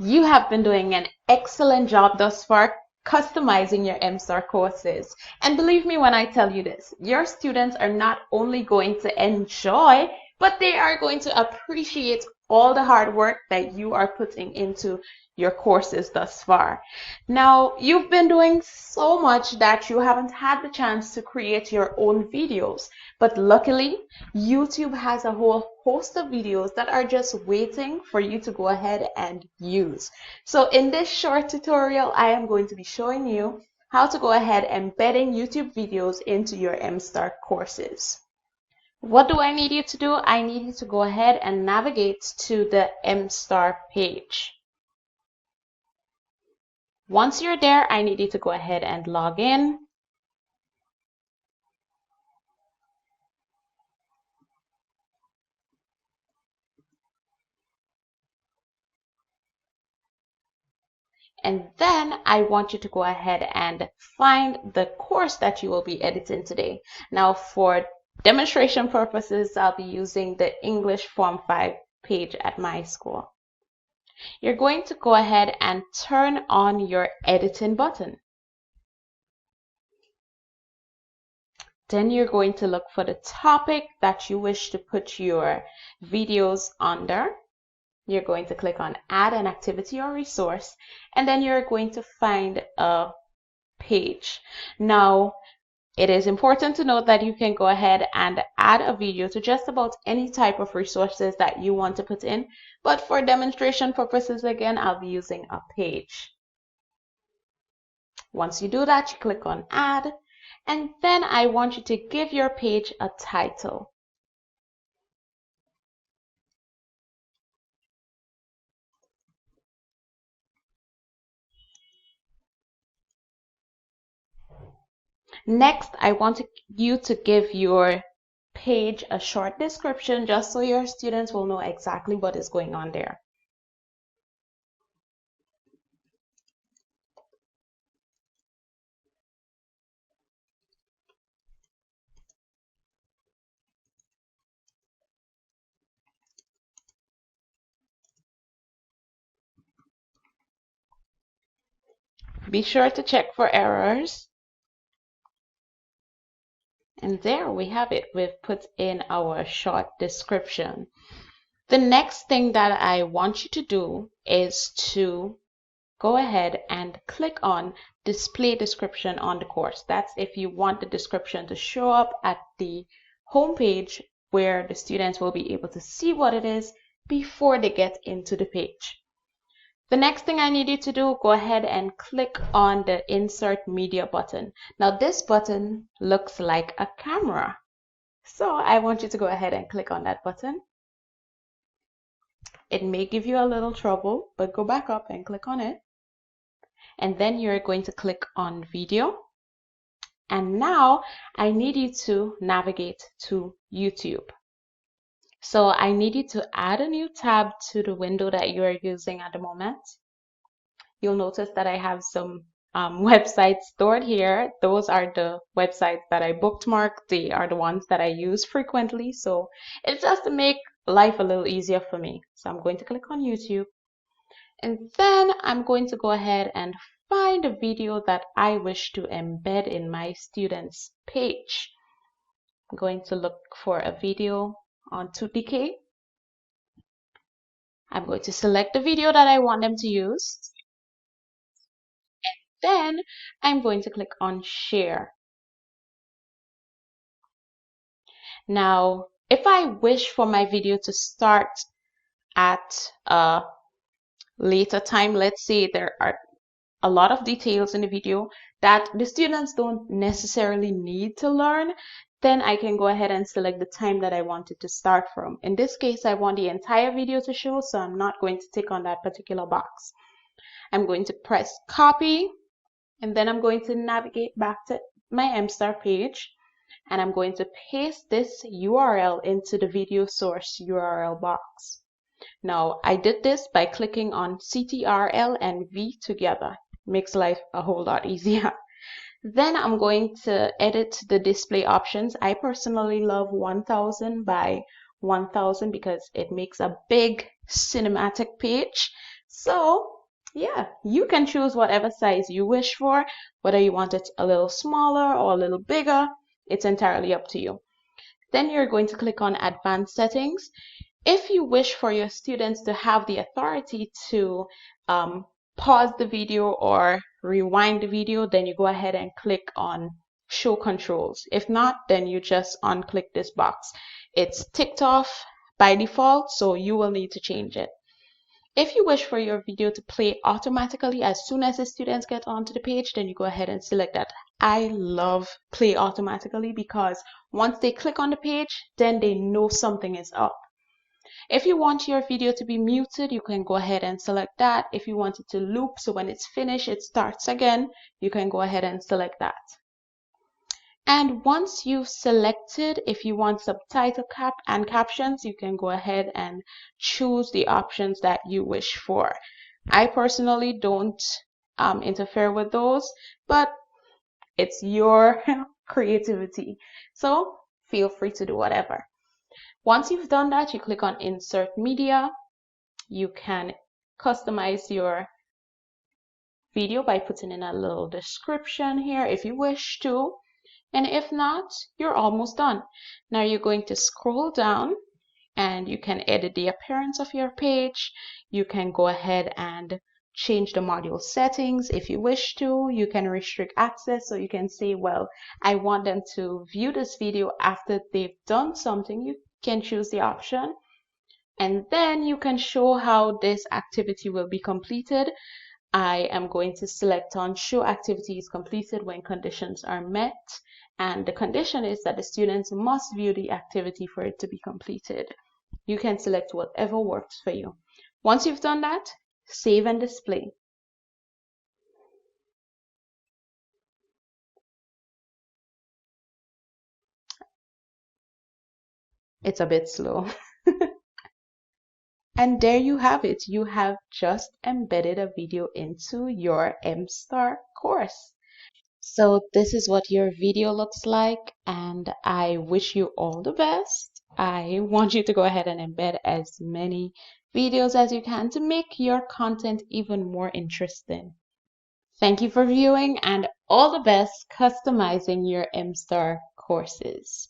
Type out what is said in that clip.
You have been doing an excellent job thus far customizing your MSTAR courses. And believe me when I tell you this, your students are not only going to enjoy, but they are going to appreciate all the hard work that you are putting into your courses thus far. Now, you've been doing so much that you haven't had the chance to create your own videos, but luckily, YouTube has a whole host of videos that are just waiting for you to go ahead and use. So in this short tutorial, I am going to be showing you how to go ahead embedding YouTube videos into your MSTAR courses. What do I need you to do? I need you to go ahead and navigate to the MSTAR page. Once you're there, I need you to go ahead and log in. And then I want you to go ahead and find the course that you will be editing today. Now, for demonstration purposes, I'll be using the English Form 5 page at my school. You're going to go ahead and turn on your editing button. Then you're going to look for the topic that you wish to put your videos under. You're going to click on add an activity or resource, and then you're going to find a page. Now, it is important to note that you can go ahead and add a video to just about any type of resources that you want to put in, but for demonstration purposes, again, I'll be using a page. Once you do that, you click on add, and then I want you to give your page a title. Next, I want you to give your page a short description just so your students will know exactly what is going on there. Be sure to check for errors. And there we have it. We've put in our short description. The next thing that I want you to do is to go ahead and click on display description on the course. That's if you want the description to show up at the home page where the students will be able to see what it is before they get into the page. The next thing I need you to do, go ahead and click on the Insert Media button. Now this button looks like a camera. So I want you to go ahead and click on that button. It may give you a little trouble, but go back up and click on it. And then you're going to click on Video. And now I need you to navigate to YouTube. So I need you to add a new tab to the window that you are using at the moment. You'll notice that I have some websites stored here. Those are the websites that I bookmarked. They are the ones that I use frequently. So it's just to make life a little easier for me. So I'm going to click on YouTube. And then I'm going to go ahead and find a video that I wish to embed in my students' page. I'm going to look for a video on 2DK. I'm going to select the video that I want them to use. Then I'm going to click on share. Now, if I wish for my video to start at a later time, let's say there are a lot of details in the video that the students don't necessarily need to learn, then I can go ahead and select the time that I want it to start from. In this case, I want the entire video to show, so I'm not going to tick on that particular box. I'm going to press copy, and then I'm going to navigate back to my MSTAR page, and I'm going to paste this URL into the video source URL box. Now, I did this by clicking on CTRL and V together. Makes life a whole lot easier. Then I'm going to edit the display options. I personally love 1000 by 1000 because it makes a big cinematic page. So yeah, you can choose whatever size you wish for, whether you want it a little smaller or a little bigger. It's entirely up to you. Then you're going to click on Advanced Settings. If you wish for your students to have the authority to pause the video or rewind the video, then you go ahead and click on Show Controls. If not, then you just unclick this box. It's ticked off by default, so you will need to change it. If you wish for your video to play automatically as soon as the students get onto the page, then you go ahead and select that. I love play automatically because once they click on the page, then they know something is up. If you want your video to be muted, you can go ahead and select that. If you want it to loop, so when it's finished, it starts again, you can go ahead and select that. And once you've selected, if you want subtitle and captions, you can go ahead and choose the options that you wish for. I personally don't interfere with those, but it's your creativity. So feel free to do whatever. Once you've done that, you click on Insert Media. You can customize your video by putting in a little description here if you wish to. And if not, you're almost done. Now you're going to scroll down and you can edit the appearance of your page. You can go ahead and change the module settings if you wish to. You can restrict access, so you can say, well, I want them to view this video after they've done something. You can choose the option. And then you can show how this activity will be completed. I am going to select on show activities completed when conditions are met. And the condition is that the students must view the activity for it to be completed. You can select whatever works for you. Once you've done that, save and display. It's a bit slow. And there you have it. You have just embedded a video into your MSTAR course. So this is what your video looks like, and I wish you all the best. I want you to go ahead and embed as many videos as you can to make your content even more interesting. Thank you for viewing, and all the best customizing your MSTAR courses.